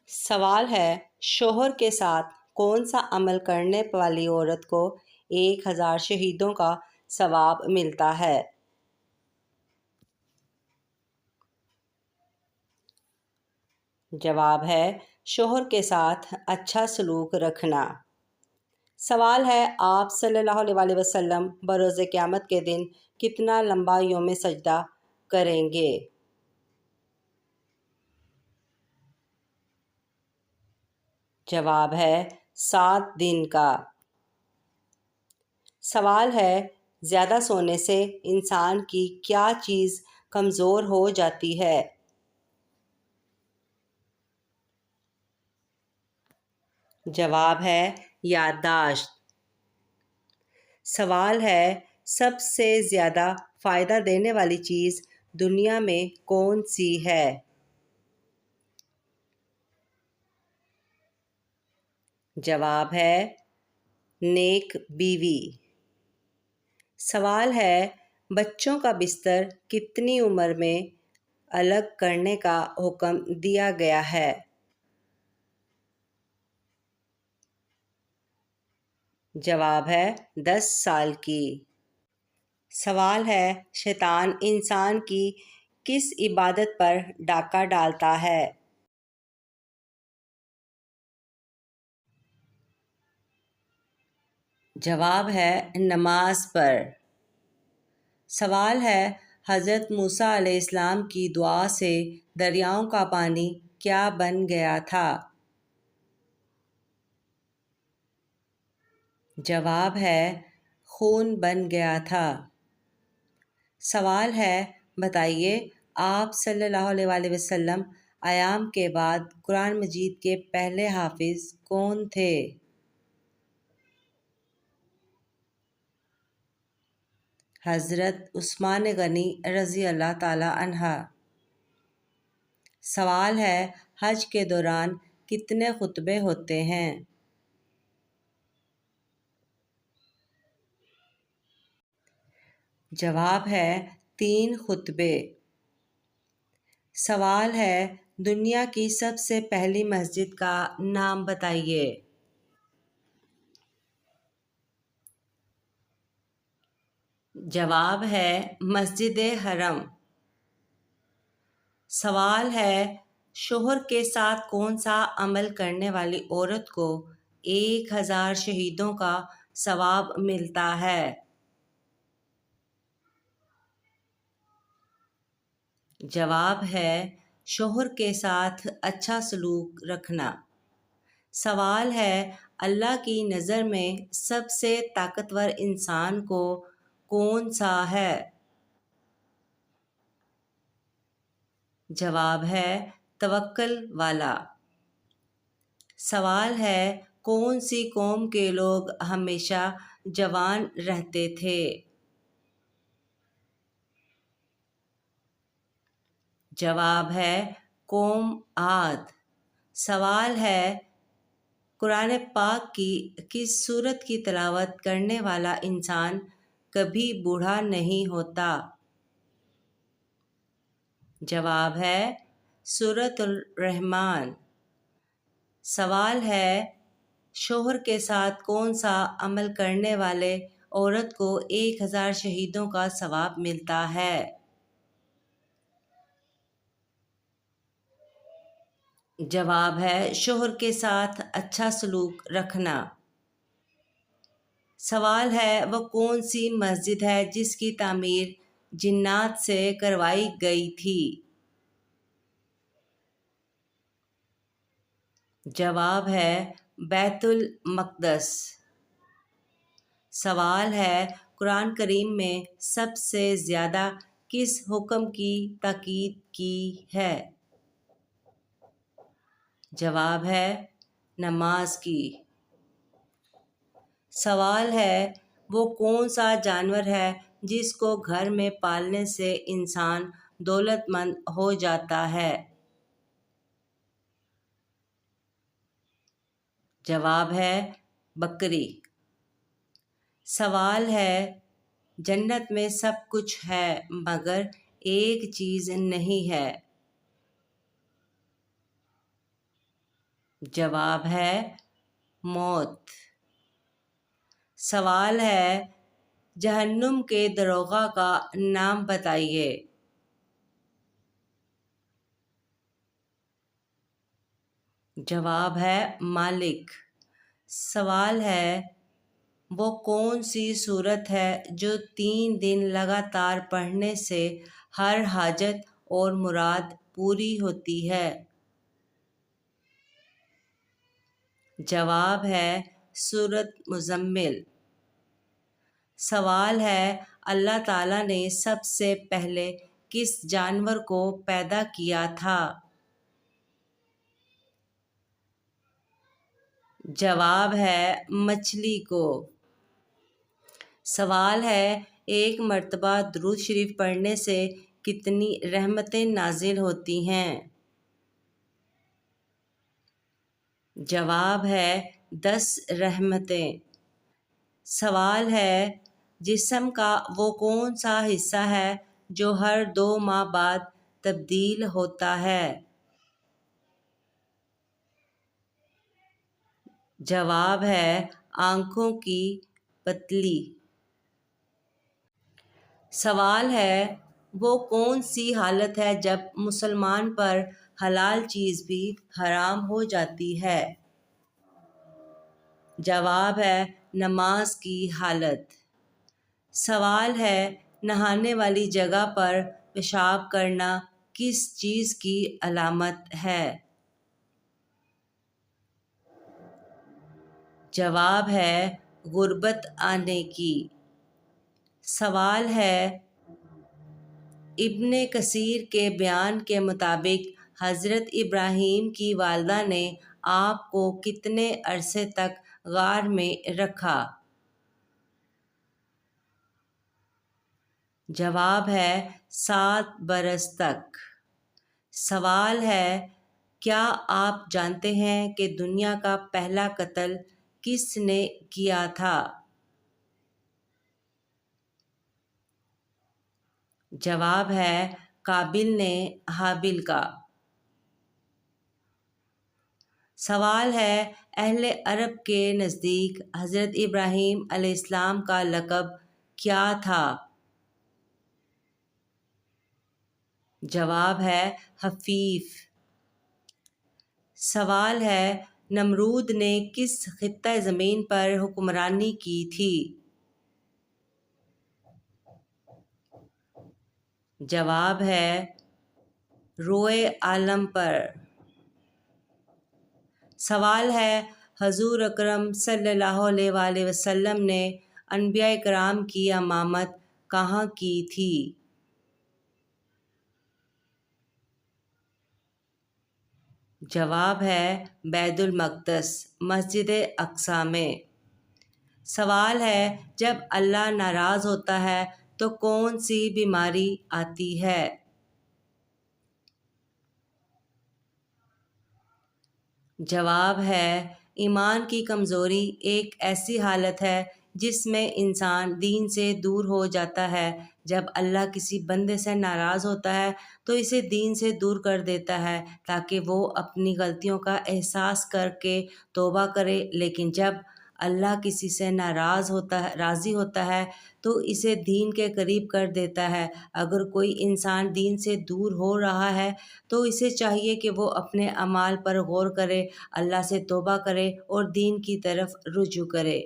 سوال ہے، شوہر کے ساتھ کون سا عمل کرنے والی عورت کو 1000 شہیدوں کا ثواب ملتا ہے؟ جواب ہے، شوہر کے ساتھ اچھا سلوک رکھنا۔ سوال ہے، آپ صلی اللہ علیہ وآلہ وسلم بروز قیامت کے دن کتنا لمبا یوم سجدہ کریں گے؟ جواب ہے، 7 دن کا۔ سوال ہے، زیادہ سونے سے انسان کی کیا چیز کمزور ہو جاتی ہے؟ جواب ہے، یادداشت۔ سوال ہے، سب سے زیادہ فائدہ دینے والی چیز دنیا میں کون سی ہے؟ جواب ہے، نیک بیوی۔ سوال ہے، بچوں کا بستر کتنی عمر میں الگ کرنے کا حکم دیا گیا ہے؟ جواب ہے، 10 سال کی۔ سوال ہے، شیطان انسان کی کس عبادت پر ڈاکہ ڈالتا ہے؟ جواب ہے، نماز پر۔ سوال ہے، حضرت موسیٰ علیہ السلام کی دعا سے دریاؤں کا پانی کیا بن گیا تھا؟ جواب ہے، خون بن گیا تھا۔ سوال ہے، بتائیے آپ صلی اللہ علیہ وآلہ وسلم ایام کے بعد قرآن مجید کے پہلے حافظ کون تھے؟ حضرت عثمان غنی رضی اللہ تعالی عنہ۔ سوال ہے، حج کے دوران کتنے خطبے ہوتے ہیں؟ جواب ہے، 3 خطبے۔ سوال ہے، دنیا کی سب سے پہلی مسجد کا نام بتائیے۔ جواب ہے، مسجد حرم۔ سوال ہے، شوہر کے ساتھ کون سا عمل کرنے والی عورت کو 1000 شہیدوں کا ثواب ملتا ہے؟ جواب ہے، شوہر کے ساتھ اچھا سلوک رکھنا۔ سوال ہے، اللہ کی نظر میں سب سے طاقتور انسان کون سا ہے؟ جواب ہے، توکل والا۔ سوال ہے، کون سی قوم کے لوگ ہمیشہ جوان رہتے تھے؟ جواب ہے، قوم عاد۔ سوال ہے، قرآن پاک کی کس سورت کی تلاوت کرنے والا انسان کبھی بوڑھا نہیں ہوتا؟ جواب ہے، سورۃ الرحمن۔ سوال ہے، شوہر کے ساتھ کون سا عمل کرنے والے عورت کو 1000 شہیدوں کا ثواب ملتا ہے؟ جواب ہے، شوہر کے ساتھ اچھا سلوک رکھنا۔ سوال ہے، وہ کون سی مسجد ہے جس کی تعمیر جنات سے کروائی گئی تھی؟ جواب ہے، بیت المقدس۔ سوال ہے، قرآن کریم میں سب سے زیادہ کس حکم کی تاکید کی ہے؟ جواب ہے، نماز کی۔ سوال ہے، وہ کون سا جانور ہے جس کو گھر میں پالنے سے انسان دولت مند ہو جاتا ہے؟ جواب ہے، بکری۔ سوال ہے، جنت میں سب کچھ ہے مگر ایک چیز نہیں ہے۔ جواب ہے موت۔ سوال ہے جہنم کے داروغہ کا نام بتائیے۔ جواب ہے مالک۔ سوال ہے وہ کون سی سورت ہے جو 3 دن لگاتار پڑھنے سے ہر حاجت اور مراد پوری ہوتی ہے؟ جواب ہے سورت مزمل۔ سوال ہے اللہ تعالیٰ نے سب سے پہلے کس جانور کو پیدا کیا تھا؟ جواب ہے مچھلی کو۔ سوال ہے ایک مرتبہ درود شریف پڑھنے سے کتنی رحمتیں نازل ہوتی ہیں؟ جواب ہے 10 رحمتیں۔ سوال ہے جسم کا وہ کون سا حصہ ہے جو ہر 2 ماہ بعد تبدیل ہوتا ہے؟ جواب ہے آنکھوں کی پتلی۔ سوال ہے وہ کون سی حالت ہے جب مسلمان پر حلال چیز بھی حرام ہو جاتی ہے؟ جواب ہے نماز کی حالت۔ سوال ہے نہانے والی جگہ پر پیشاب کرنا کس چیز کی علامت ہے؟ جواب ہے غربت آنے کی۔ سوال ہے ابن کثیر کے بیان کے مطابق حضرت ابراہیم کی والدہ نے آپ کو کتنے عرصے تک غار میں رکھا؟ جواب ہے 7 برس تک۔ سوال ہے کیا آپ جانتے ہیں کہ دنیا کا پہلا قتل کس نے کیا تھا؟ جواب ہے قابل نے حابل کا۔ سوال ہے اہل عرب کے نزدیک حضرت ابراہیم علیہ السلام کا لقب کیا تھا؟ جواب ہے حفیظ۔ سوال ہے نمرود نے کس خطہ زمین پر حکمرانی کی تھی؟ جواب ہے روئے عالم پر۔ سوال ہے حضور اکرم صلی اللہ علیہ وآلہ وسلم نے انبیاء کرام کی امامت کہاں کی تھی؟ جواب ہے بیت المقدس مسجد اقصی میں۔ سوال ہے جب اللہ ناراض ہوتا ہے تو کون سی بیماری آتی ہے؟ جواب ہے ایمان کی کمزوری ایک ایسی حالت ہے جس میں انسان دین سے دور ہو جاتا ہے۔ جب اللہ کسی بندے سے ناراض ہوتا ہے تو اسے دین سے دور کر دیتا ہے تاکہ وہ اپنی غلطیوں کا احساس کر کے توبہ کرے، لیکن جب اللہ کسی سے راضی ہوتا ہے تو اسے دین کے قریب کر دیتا ہے۔ اگر کوئی انسان دین سے دور ہو رہا ہے تو اسے چاہیے کہ وہ اپنے اعمال پر غور کرے، اللہ سے توبہ کرے اور دین کی طرف رجوع کرے۔